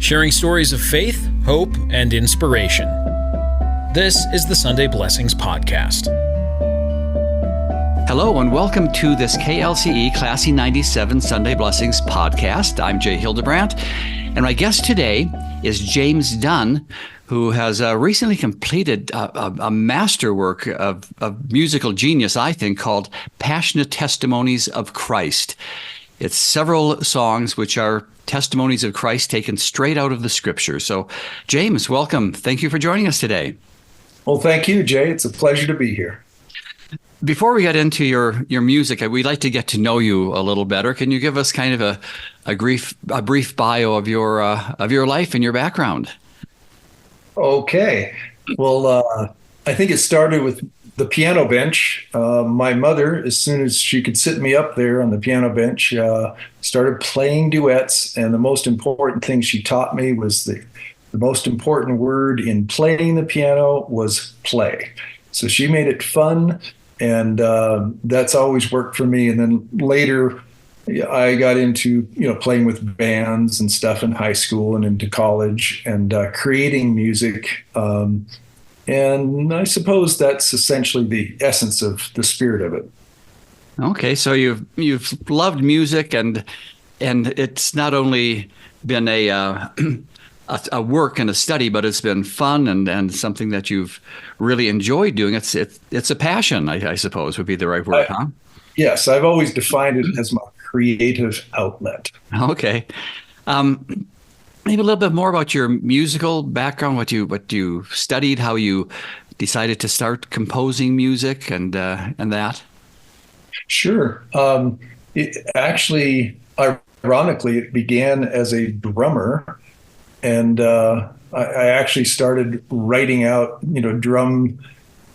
sharing stories of faith, hope, and inspiration. This is the Sunday Blessings Podcast. Hello and welcome to this KLCE Class E97 Sunday Blessings Podcast. I'm Jay Hidebrandt, and my guest today is James Dunne, who has recently completed a masterwork of musical genius, I think, called Passionate Testimonies of Christ. It's several songs which are testimonies of Christ taken straight out of the Scriptures. So, James, welcome. Thank you for joining us today. Well, thank you, Jay. It's a pleasure to be here. Before we get into your music, we'd like to get to know you a little better. Can you give us kind of a brief bio of your life and your background? Okay. Well, I think it started with the piano bench. My mother, as soon as she could sit me up there on the piano bench, started playing duets. And the most important thing she taught me was the most important word in playing the piano was play. So she made it fun, and that's always worked for me. And then later, I got into playing with bands and stuff in high school and into college, and creating music. And I suppose that's essentially the essence of the spirit of it. Okay, so you've loved music, and it's not only been a work and a study, but it's been fun and something that you've really enjoyed doing. It's a passion, I suppose, would be the right word, huh? Yes, I've always defined it as my creative outlet. Okay. Maybe a little bit more about your musical background, what you studied, how you decided to start composing music and that. Sure. Ironically, it began as a drummer, and I actually started writing out, drum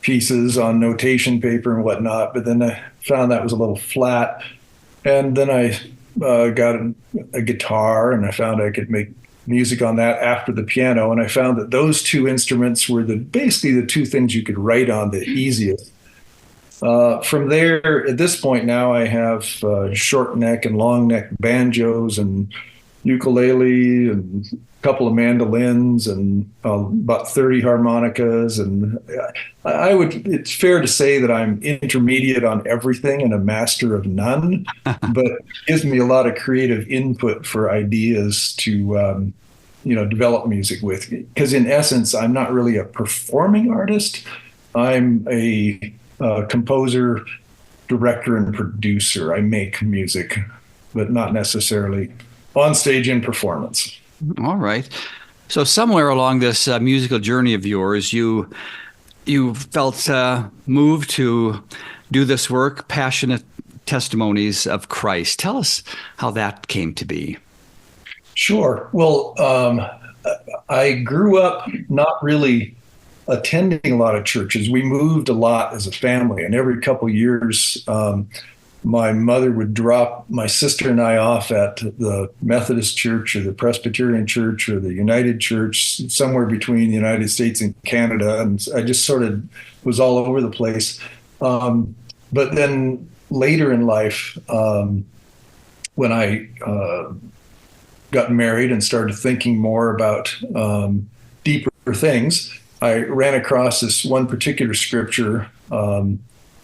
pieces on notation paper and whatnot. But then I found that was a little flat, and then I got a guitar, and I found I could make music on that after the piano. And I found that those two instruments were basically the two things you could write on the easiest. From there, at this point now, I have short neck and long neck banjos and ukulele and a couple of mandolins and about 30 harmonicas. And it's fair to say that I'm intermediate on everything and a master of none, but it gives me a lot of creative input for ideas to, develop music with. Because in essence, I'm not really a performing artist. I'm a composer, director, and producer. I make music, but not necessarily on stage in performance. All right. So somewhere along this musical journey of yours, you felt moved to do this work, Passionate Testimonies of Christ. Tell us how that came to be. Sure. Well, I grew up not really attending a lot of churches. We moved a lot as a family, and every couple of years, my mother would drop my sister and I off at the Methodist Church or the Presbyterian Church or the United Church, somewhere between the United States and Canada. And I just sort of was all over the place. But then later in life, when I got married and started thinking more about deeper things, I ran across this one particular scripture,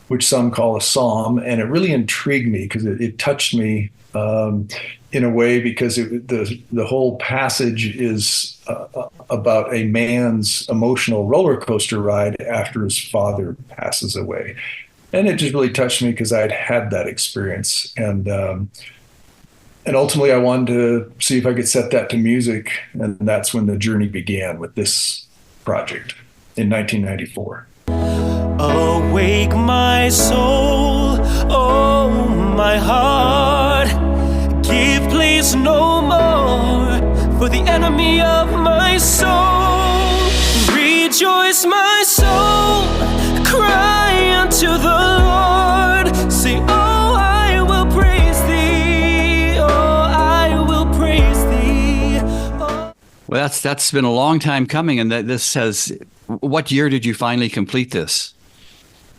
which some call a psalm, and it really intrigued me because it touched me in a way, because the whole passage is about a man's emotional roller coaster ride after his father passes away. And it just really touched me because I'd had that experience. And ultimately I wanted to see if I could set that to music. And that's when the journey began with this project in 1994. Awake my soul, oh my heart, give place no more for the enemy of my soul. Rejoice my soul, cry unto the Lord, say, oh, I will praise thee, oh, I will praise thee. Oh. Well, that's been a long time coming, and this says, what year did you finally complete this?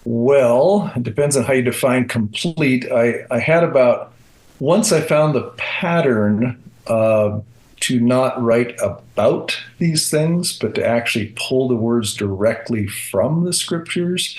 Well, it depends on how you define complete. I had about, once I found the pattern, to not write about these things, but to actually pull the words directly from the scriptures.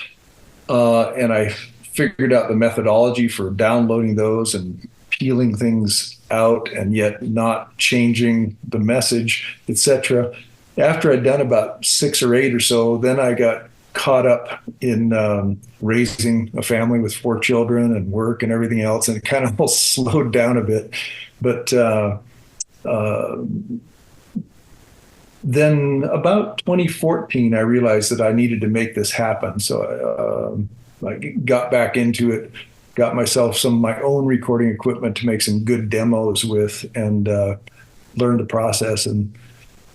And I figured out the methodology for downloading those and peeling things out and yet not changing the message, etc. After I'd done about 6 or 8 or so, then I got caught up in raising a family with 4 children and work and everything else, and it kind of all slowed down a bit. But then about 2014, I realized that I needed to make this happen. So I got back into it, got myself some of my own recording equipment to make some good demos with, and learned the process. And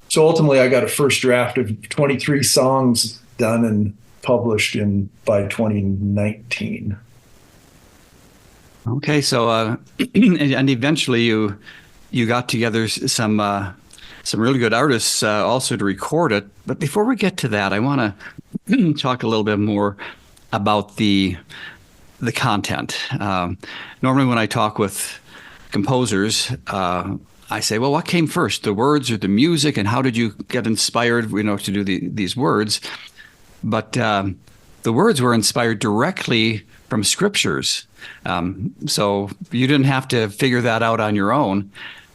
so ultimately, I got a first draft of 23 songs done and published by 2019. Okay, so and eventually you got together some really good artists also to record it. But before we get to that, I want to talk a little bit more about the content. Normally, when I talk with composers, I say, well, what came first, the words or the music, and how did you get inspired, to do these words? But the words were inspired directly from scriptures. So you didn't have to figure that out on your own.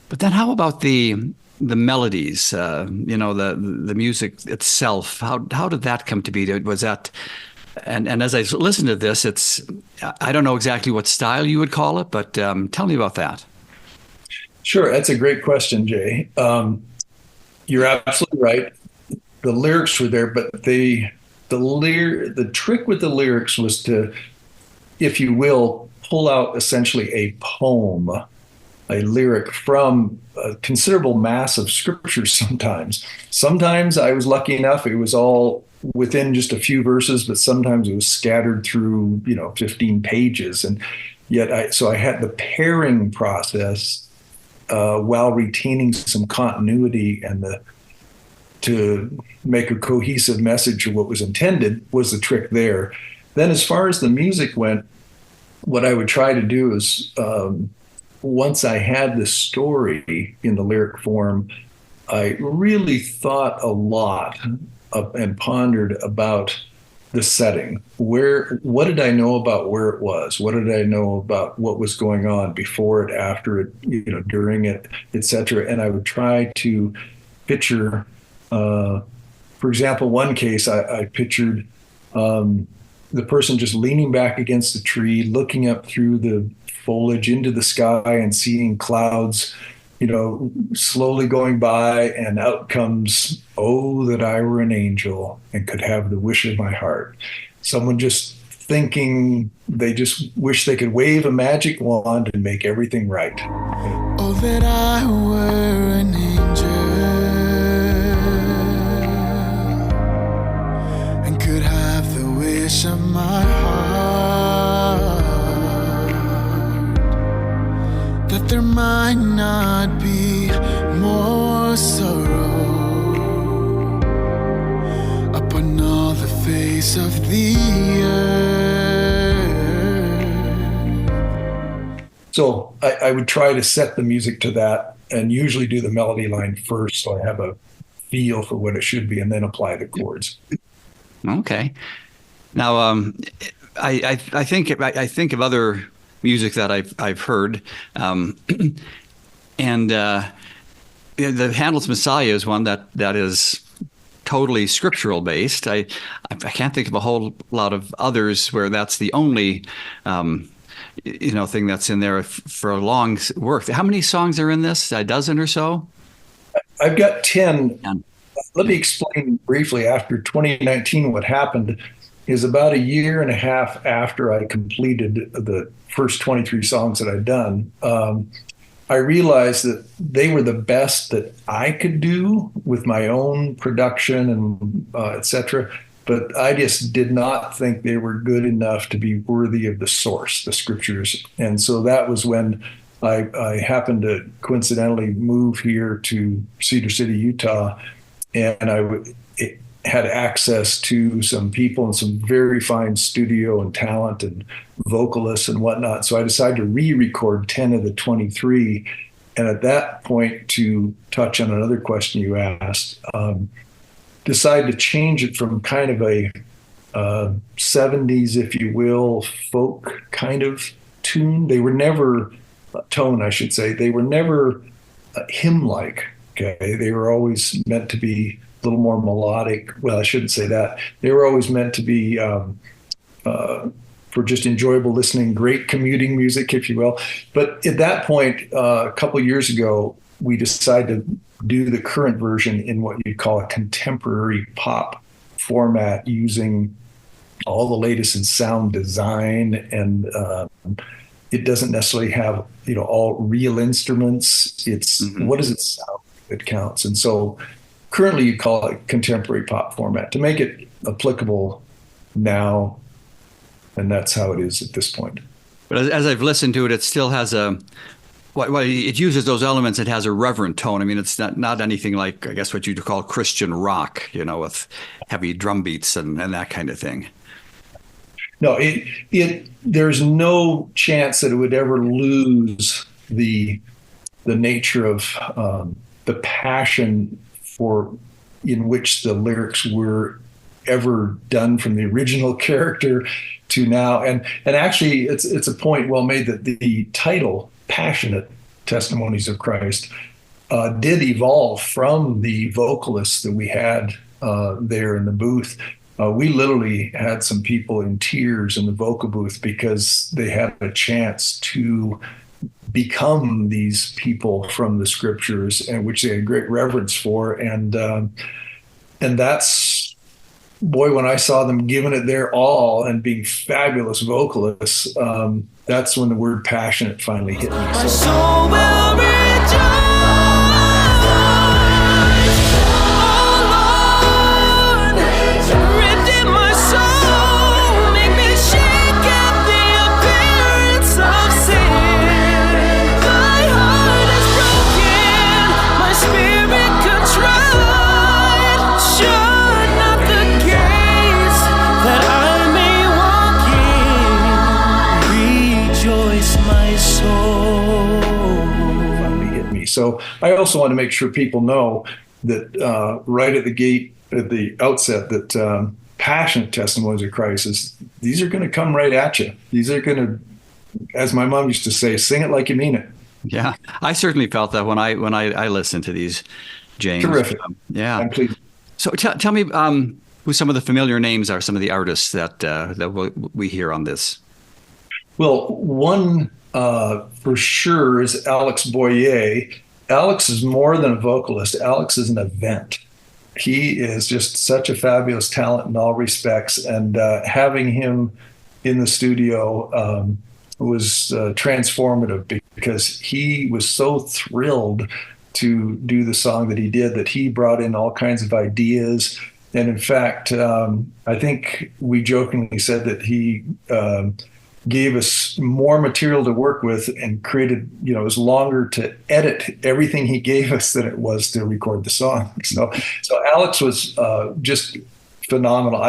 But then how about the melodies, the music itself? How did that come to be? Was that, and as I listen to this, I don't know exactly what style you would call it, but tell me about that. Sure, that's a great question, Jay. You're absolutely right. The lyrics were there, but the trick with the lyrics was to, if you will, pull out essentially a poem, a lyric from a considerable mass of scripture sometimes. Sometimes I was lucky enough, it was all within just a few verses, but sometimes it was scattered through, 15 pages. And yet I had the pairing process while retaining some continuity and to make a cohesive message of what was intended was the trick there. Then as far as the music went, what I would try to do is once I had the story in the lyric form, I really thought a lot and pondered about the setting. What did I know about where it was? What did I know about what was going on before it, after it, during it, etc. And I would try to picture, for example, one case I pictured the person just leaning back against a tree, looking up through the foliage into the sky and seeing clouds, slowly going by, and out comes, "Oh, that I were an angel and could have the wish of my heart." Someone just thinking they just wish they could wave a magic wand and make everything right. Oh, that I were an angel and could have the wish of my heart, that there might not be more sorrow upon all the face of the earth. So I would try to set the music to that and usually do the melody line first, so I have a feel for what it should be, and then apply the chords. Okay. Now, I think of other music that I've heard, and the Handel's Messiah is one that is totally scriptural based. I can't think of a whole lot of others where that's the only thing that's in there for a long work. How many songs are in this? A dozen or so? I've got 10. Let me explain briefly. After 2019, what happened is about a year and a half after I completed the first 23 songs that I'd done, I realized that they were the best that I could do with my own production and et cetera. But I just did not think they were good enough to be worthy of the source, the scriptures. And so that was when I happened to coincidentally move here to Cedar City, Utah, and I had access to some people and some very fine studio and talent and vocalists and whatnot. So I decided to re-record 10 of the 23 And at that point, to touch on another question you asked, decided to change it from kind of a 70s, if you will, folk kind of tune. They were never tone, I should say. They were never hymn-like. Okay, they were always meant to be a little more melodic. Well, I shouldn't say that. They were always meant to be for just enjoyable listening, great commuting music, if you will. But at that point, a couple of years ago, we decided to do the current version in what you'd call a contemporary pop format, using all the latest in sound design, and it doesn't necessarily have all real instruments. It's what does it sound that counts. And so currently you call it contemporary pop format to make it applicable now, and that's how it is at this point. But as I've listened to it, it still has it uses those elements. It has a reverent tone. I mean, it's not anything like, I guess, what you'd call Christian rock, with heavy drum beats and that kind of thing. No, there's no chance that it would ever lose the nature of the passion in which the lyrics were ever done, from the original character to now. And actually, it's a point well made that the title, Passionate Testimonies of Christ, did evolve from the vocalists that we had there in the booth. We literally had some people in tears in the vocal booth because they had a chance to become these people from the scriptures, and which they had great reverence for. And that's, boy, when I saw them giving it their all and being fabulous vocalists, that's when the word passionate finally hit me. My soul will rejoice. Oh Lord, redeem my soul, make me shake at the appearance of sin. My heart is broken, my spirit contrite. Shut not the gates that I may walk in. Rejoice, my soul. Finally hit me. So I also want to make sure people know that right at the gate, at the outset, that passionate testimonies of Christ these are going to come right at you. These are going to, as my mom used to say, sing it like you mean it. Yeah, I certainly felt that when I listened to these, James. Terrific. Yeah. I'm pleased. So tell me who some of the familiar names are, some of the artists that we hear on this. Well, one for sure is Alex Boyer. Alex is more than a vocalist. Alex is an event. He is just such a fabulous talent in all respects, and having him in the studio was transformative, because he was so thrilled to do the song that he did, that he brought in all kinds of ideas. And in fact, I think we jokingly said that he gave us more material to work with and created, it was longer to edit everything he gave us than it was to record the song. So Alex was just phenomenal.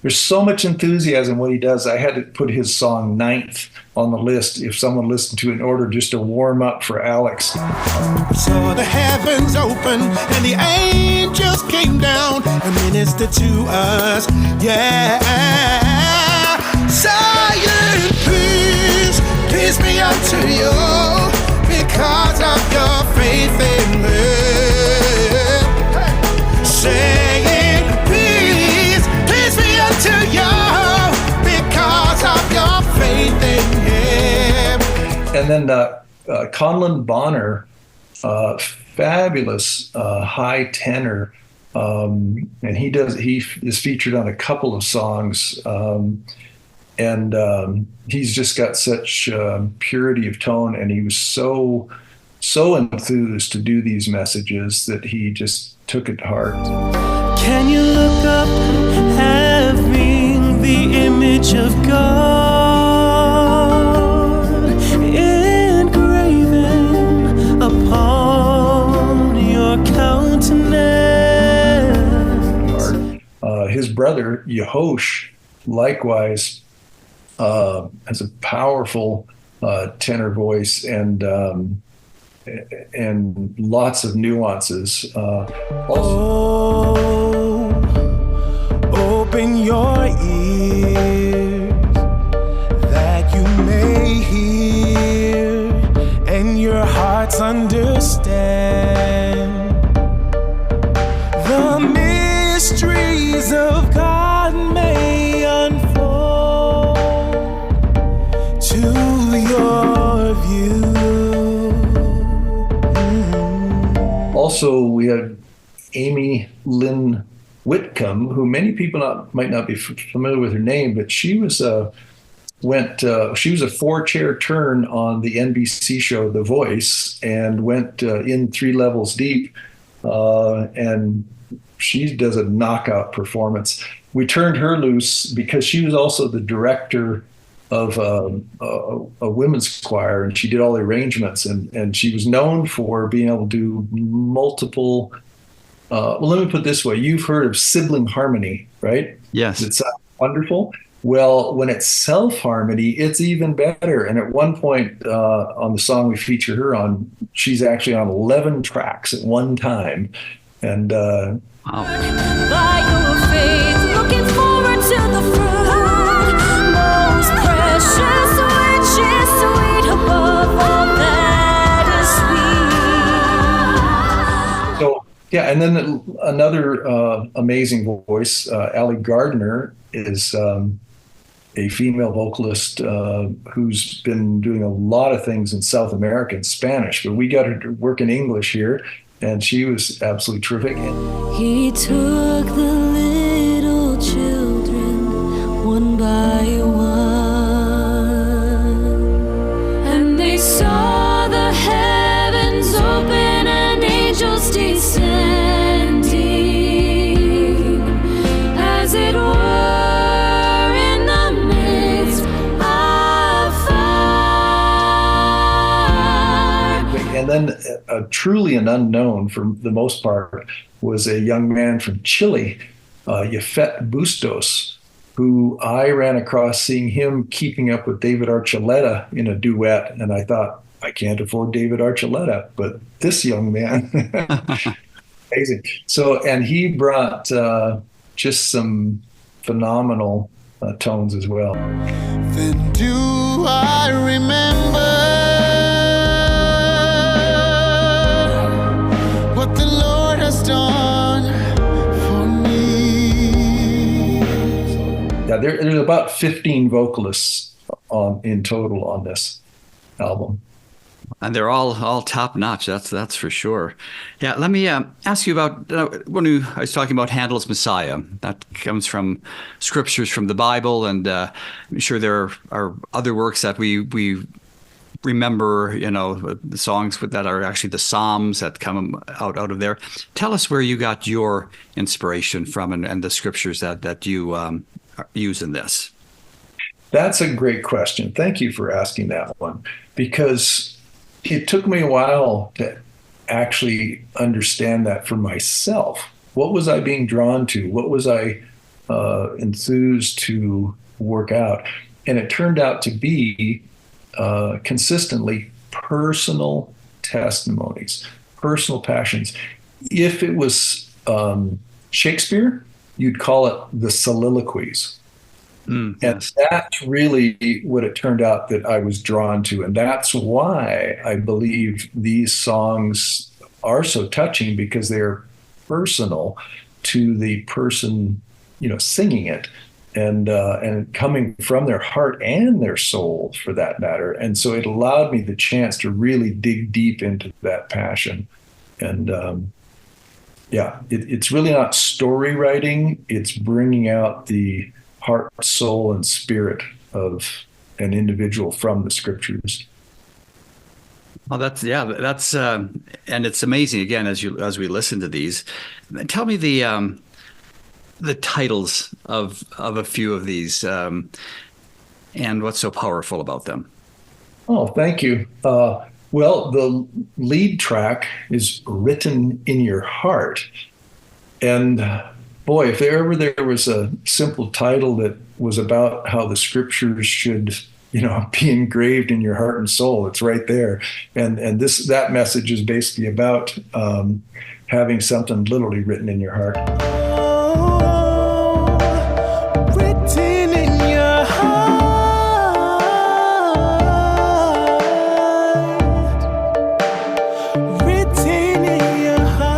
There's so much enthusiasm what he does. I had to put his song 9th on the list if someone listened to it in order just to warm up for Alex. So the heavens opened and the angels came down and ministered to us. Yeah. Silent peace, peace be unto you because of your faith in him. Saying peace, peace be unto you because of your faith in him. And then Conlon Bonner, fabulous high tenor, and he is featured on a couple of songs, and he's just got such purity of tone, and he was so enthused to do these messages that he just took it to heart. Can you look up, having the image of God engraven upon your countenance? His brother, Yehosh, likewise, has a powerful tenor voice, and and lots of nuances. Oh, open your ears that you may hear and your hearts understand the mysteries of God may unfold to your view. Also, we had Amy Lynn Whitcomb, who many people might not be familiar with her name, but she was a 4-chair turn on the NBC show The Voice, and went in 3 levels deep, and she does a knockout performance. We turned her loose because she was also the director of a women's choir, and she did all the arrangements, and she was known for being able to do multiple. Well, let me put it this way: you've heard of sibling harmony, right? Yes. It sounds wonderful. Well, when it's self-harmony, it's even better. And at one point on the song we feature her on, she's actually on 11 tracks at one time. And wow. By your faith, looking forward to the fruit, most precious, which is sweet above all that is sweet. so, yeah, and then another amazing voice, Allie Gardner, is a female vocalist who's been doing a lot of things in South America in Spanish, but we got her to work in English here, and she was absolutely terrific. He took the little children one by one, and they saw the heavens open and angels descending, as it were. And then truly an unknown for the most part was a young man from Chile, Yafet Bustos, who I ran across seeing him keeping up with David Archuleta in a duet. And I thought, I can't afford David Archuleta, but this young man, amazing. So, and he brought just some phenomenal tones as well. Then do I remember what the Lord has done for me? Yeah, there's about 15 vocalists in total on this album. And they're all top notch. That's for sure. Yeah. Let me ask you about when I was talking about Handel's Messiah. That comes from scriptures from the Bible, and I'm sure there are other works that we remember. The songs that are actually the Psalms that come out of there. Tell us where you got your inspiration from, and the scriptures that you use in this. That's a great question. Thank you for asking that one, because it took me a while to actually understand that for myself. What was I being drawn to? What was I enthused to work out? And it turned out to be consistently personal testimonies, personal passions. If it was Shakespeare, you'd call it the soliloquies. And that's really what it turned out that I was drawn to. And that's why I believe these songs are so touching, because they're personal to the person, singing it, and coming from their heart and their soul, for that matter. And so it allowed me the chance to really dig deep into that passion. And it's really not story writing. It's bringing out the heart, soul, and spirit of an individual from the scriptures. Well, that's and it's amazing. Again, as we listen to these, tell me the titles of a few of these, and what's so powerful about them. Oh, thank you. Well, the lead track is Written in Your Heart, and boy, if there was a simple title that was about how the scriptures should be engraved in your heart and soul. It's right there. And that message is basically about having something literally written in your heart. Written in your heart. Written in your heart.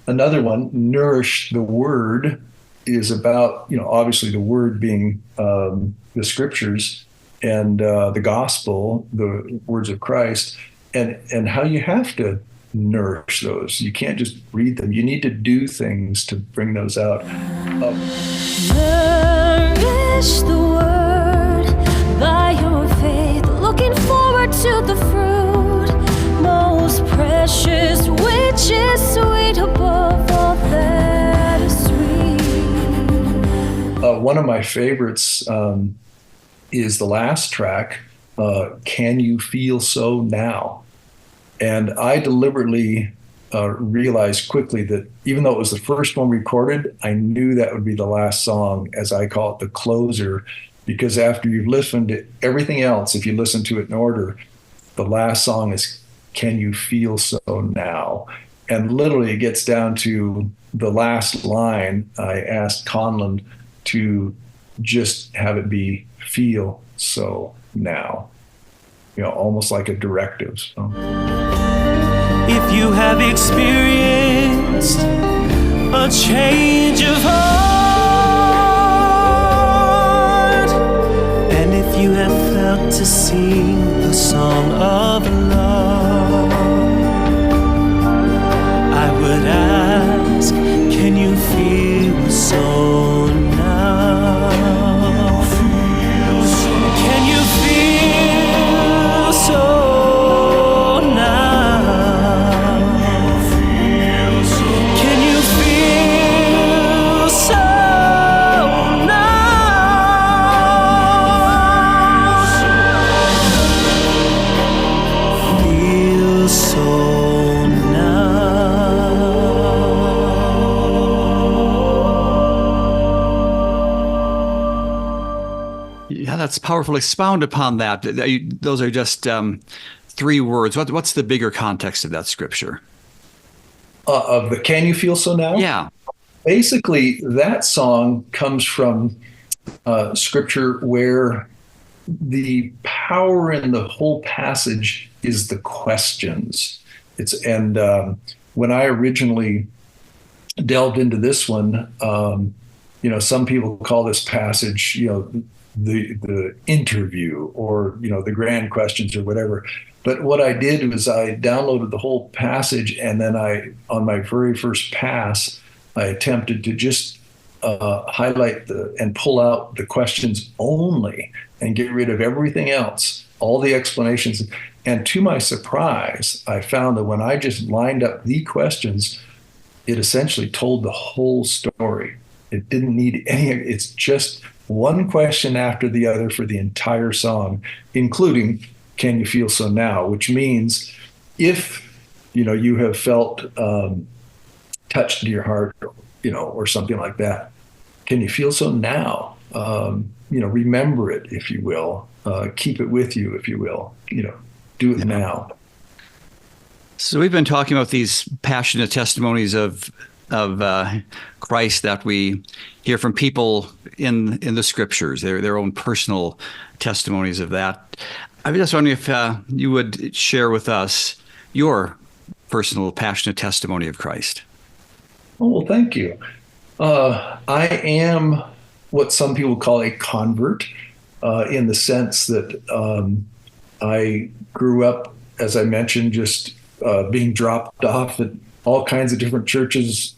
Another one, Nourish the Word, is about, obviously the Word being the scriptures and the gospel, the words of Christ, and how you have to nourish those. You can't just read them. You need to do things to bring those out. Nourish the word by your faith, looking forward to the fruit, most precious, which is sweet above all that is sweet. One of my favorites is the last track, Can You Feel So Now? And I deliberately realized quickly that even though it was the first one recorded, I knew that would be the last song, as I call it, the closer, because after you've listened to everything else, if you listen to it in order, the last song is Can You Feel So Now? And literally it gets down to the last line. I asked Conlon to just have it be feel so now, almost like a directive. So. If you have experienced a change of heart, and if you have felt to sing the song of love, I would ask, can you feel so now? Can you feel so? That's powerful. Expound upon that. Those are just 3 words. What's the bigger context of that scripture? Of the Can You Feel So Now? Yeah. Basically, that song comes from scripture where the power in the whole passage is the questions. When I originally delved into this one, some people call this passage, the interview or the grand questions or whatever. But what I did was I downloaded the whole passage, and then on my very first pass, I attempted to just highlight and pull out the questions only and get rid of everything else, all the explanations. And to my surprise, I found that when I just lined up the questions, it essentially told the whole story. It didn't need it's just one question after the other for the entire song, including Can You Feel So Now, which means if, you have felt touched in your heart, or something like that, can you feel so now? Remember it, if you will, keep it with you, if you will, do it now. So we've been talking about these passionate testimonies of Christ that we hear from people in the scriptures, their own personal testimonies of that. I was just wondering if you would share with us your personal passionate testimony of Christ. Oh, well, thank you. I am what some people call a convert, in the sense that I grew up, as I mentioned, just being dropped off at all kinds of different churches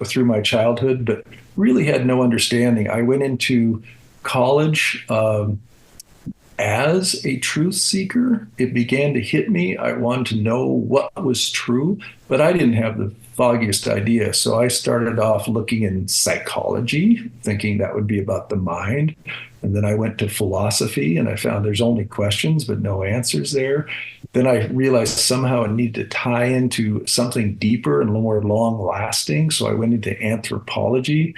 through my childhood, but really had no understanding. I went into college as a truth seeker. It began to hit me. I wanted to know what was true, but I didn't have the foggiest idea. So I started off looking in psychology, thinking that would be about the mind. And then I went to philosophy, and I found there's only questions, but no answers there. Then I realized somehow it needed to tie into something deeper and more long lasting. So I went into anthropology.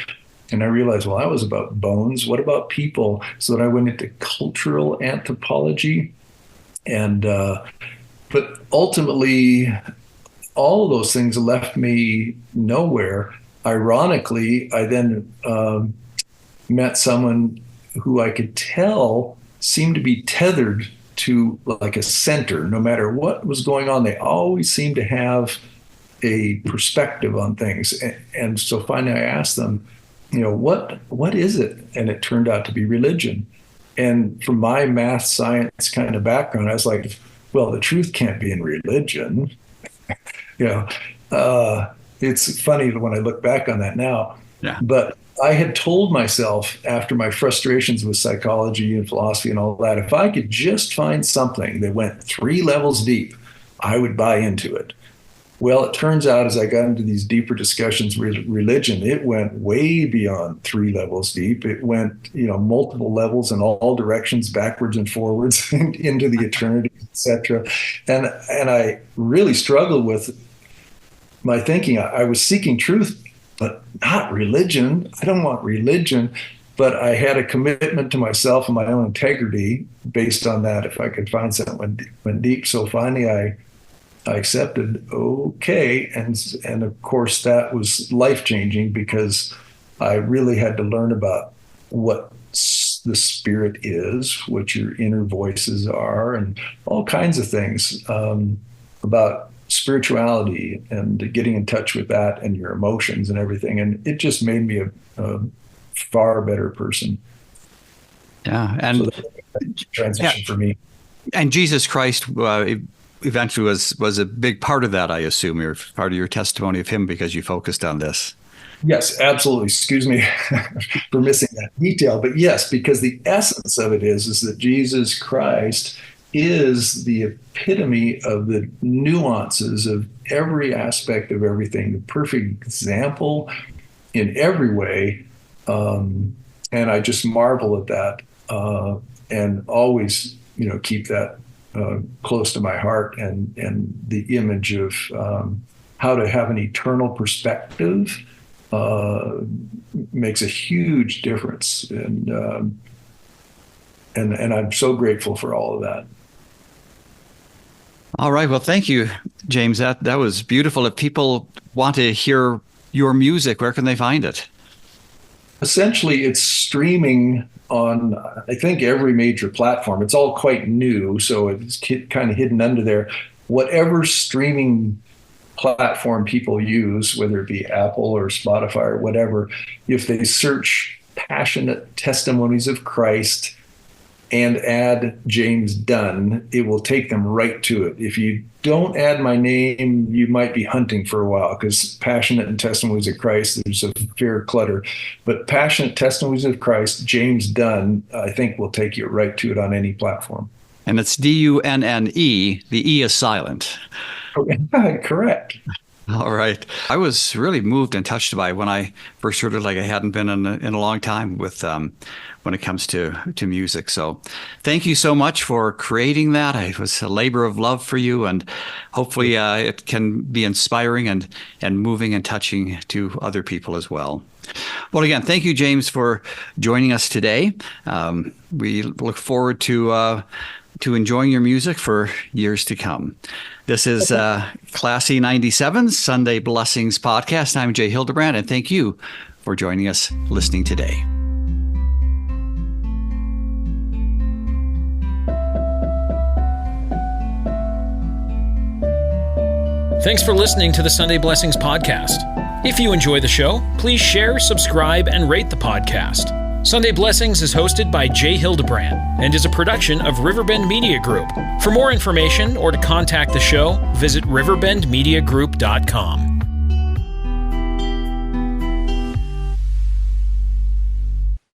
And I realized, well, that was about bones. What about people? So then I went into cultural anthropology. And, but ultimately, all of those things left me nowhere. Ironically, I then met someone who I could tell seemed to be tethered to like a center. No matter what was going on, they always seemed to have a perspective on things. And so finally I asked them, what is it? And it turned out to be religion. And from my math science kind of background, I was like, well, the truth can't be in religion. It's funny when I look back on that now. Yeah. But I had told myself after my frustrations with psychology and philosophy and all that, if I could just find something that went 3 levels deep, I would buy into it. Well, it turns out as I got into these deeper discussions with religion, it went way beyond 3 levels deep. It went, multiple levels in all directions, backwards and forwards into the eternity, etc. And I really struggled with my thinking. I was seeking truth, but not religion. I don't want religion. But I had a commitment to myself and my own integrity based on that, if I could find something went deep. So finally I accepted, okay. And of course, that was life-changing because I really had to learn about what the spirit is, what your inner voices are, and all kinds of things about spirituality and getting in touch with that and your emotions and everything. And it just made me a far better person. Yeah. And so that transition for me. And Jesus Christ eventually was a big part of that, I assume. You're part of your testimony of him because you focused on this. Yes, absolutely. Excuse me for missing that detail. But yes, because the essence of it is that Jesus Christ is the epitome of the nuances of every aspect of everything, the perfect example in every way. And I just marvel at that and always, keep that close to my heart and the image of how to have an eternal perspective makes a huge difference. And I'm so grateful for all of that. All right. Well, thank you, James. That was beautiful. If people want to hear your music, where can they find it? Essentially, it's streaming on, I think, every major platform. It's all quite new, so it's kind of hidden under there. Whatever streaming platform people use, whether it be Apple or Spotify or whatever, if they search Passionate Testimonies of Christ and add James Dunne, it will take them right to it. If you don't add my name, you might be hunting for a while because Passionate and Testimonies of Christ, there's a fair clutter. But Passionate Testimonies of Christ, James Dunne, I think will take you right to it on any platform. And it's Dunne. The E is silent. Correct. All right. I was really moved and touched by it when I first heard it, like I hadn't been in a long time with when it comes to music. So thank you so much for creating that. It was a labor of love for you, and hopefully it can be inspiring and moving and touching to other people as well. Well, again, thank you, James, for joining us today. We look forward to enjoying your music for years to come. This is Classy 97's Sunday Blessings podcast. I'm Jay Hidebrandt, and thank you for joining us listening today. Thanks for listening to the Sunday Blessings podcast. If you enjoy the show, please share, subscribe, and rate the podcast. Sunday Blessings is hosted by Jay Hidebrandt and is a production of Riverbend Media Group. For more information or to contact the show, visit riverbendmediagroup.com.